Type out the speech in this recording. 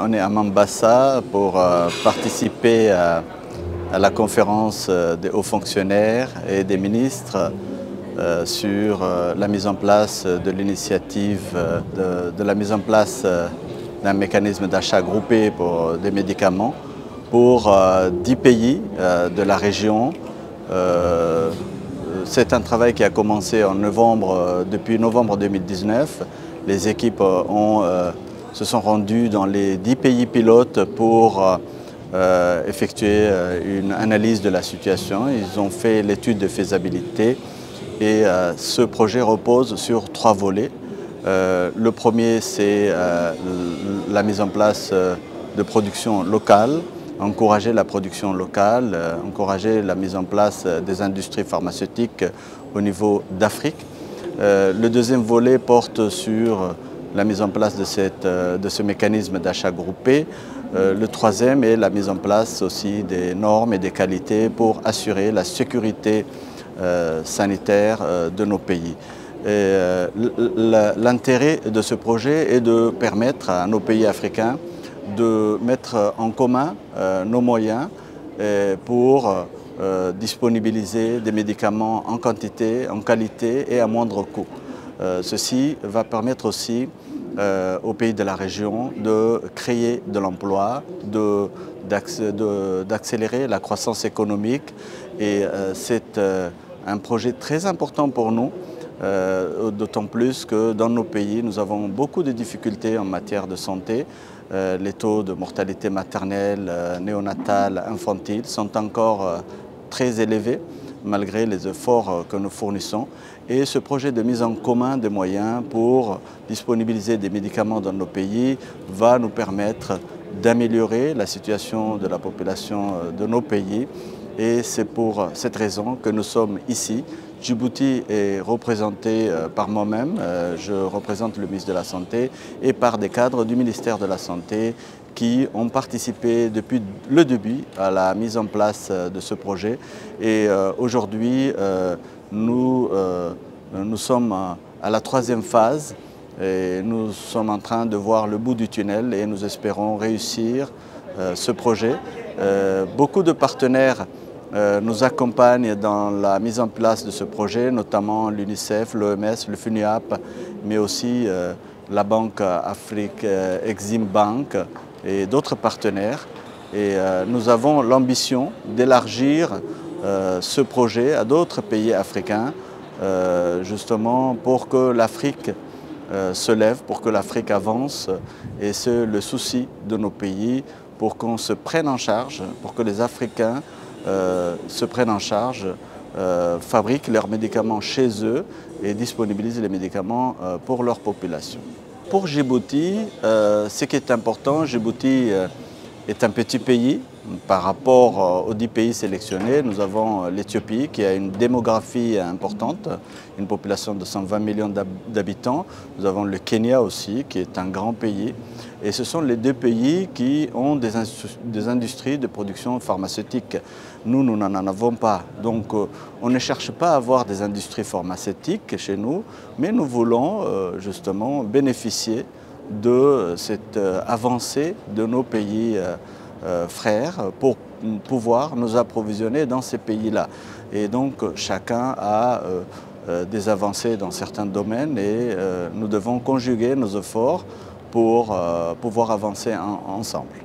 on est à Mombasa pour participer à la conférence des hauts fonctionnaires et des ministres sur la mise en place de l'initiative de la mise en place d'un mécanisme d'achat groupé pour des médicaments pour 10 pays de la région. C'est un travail qui a commencé en novembre, depuis novembre 2019. Les équipes se sont rendues dans les 10 pays pilotes pour effectuer une analyse de la situation. Ils ont fait l'étude de faisabilité et ce projet repose sur 3 volets. Le premier, c'est la mise en place de production locale, encourager la production locale, encourager la mise en place des industries pharmaceutiques au niveau d'Afrique. Le deuxième volet porte sur la mise en place de ce mécanisme d'achat groupé. Le troisième est la mise en place aussi des normes et des qualités pour assurer la sécurité sanitaire de nos pays. L'intérêt de ce projet est de permettre à nos pays africains de mettre en commun nos moyens pour disponibiliser des médicaments en quantité, en qualité et à moindre coût. Ceci va permettre aussi aux pays de la région de créer de l'emploi, d'accélérer la croissance économique et c'est un projet très important pour nous. D'autant plus que dans nos pays, nous avons beaucoup de difficultés en matière de santé. Les taux de mortalité maternelle, néonatale, infantile sont encore très élevés malgré les efforts que nous fournissons. Et ce projet de mise en commun des moyens pour disponibiliser des médicaments dans nos pays va nous permettre d'améliorer la situation de la population de nos pays. Et c'est pour cette raison que nous sommes ici. Djibouti est représenté par moi-même, je représente le ministre de la Santé, et par des cadres du ministère de la Santé qui ont participé depuis le début à la mise en place de ce projet. Et aujourd'hui, nous sommes à la 3e phase et nous sommes en train de voir le bout du tunnel et nous espérons réussir ce projet. Beaucoup de partenaires nous accompagnent dans la mise en place de ce projet, notamment l'UNICEF, l'OMS, le FUNIAP, mais aussi la Banque Afrique Exim Bank et d'autres partenaires. Et nous avons l'ambition d'élargir ce projet à d'autres pays africains, justement pour que l'Afrique se lève, pour que l'Afrique avance. Et c'est le souci de nos pays, pour qu'on se prenne en charge, pour que les Africains se prennent en charge, fabriquent leurs médicaments chez eux et disponibilisent les médicaments pour leur population. Pour Djibouti, ce qui est important, Djibouti est un petit pays par rapport aux 10 pays sélectionnés. Nous avons l'Éthiopie qui a une démographie importante, une population de 120 millions d'habitants. Nous avons le Kenya aussi qui est un grand pays. Et ce sont les 2 pays qui ont des industries de production pharmaceutique. Nous n'en avons pas. Donc on ne cherche pas à avoir des industries pharmaceutiques chez nous, mais nous voulons justement bénéficier de cette avancée de nos pays frères pour pouvoir nous approvisionner dans ces pays-là. Et donc chacun a des avancées dans certains domaines et nous devons conjuguer nos efforts pour pouvoir avancer ensemble.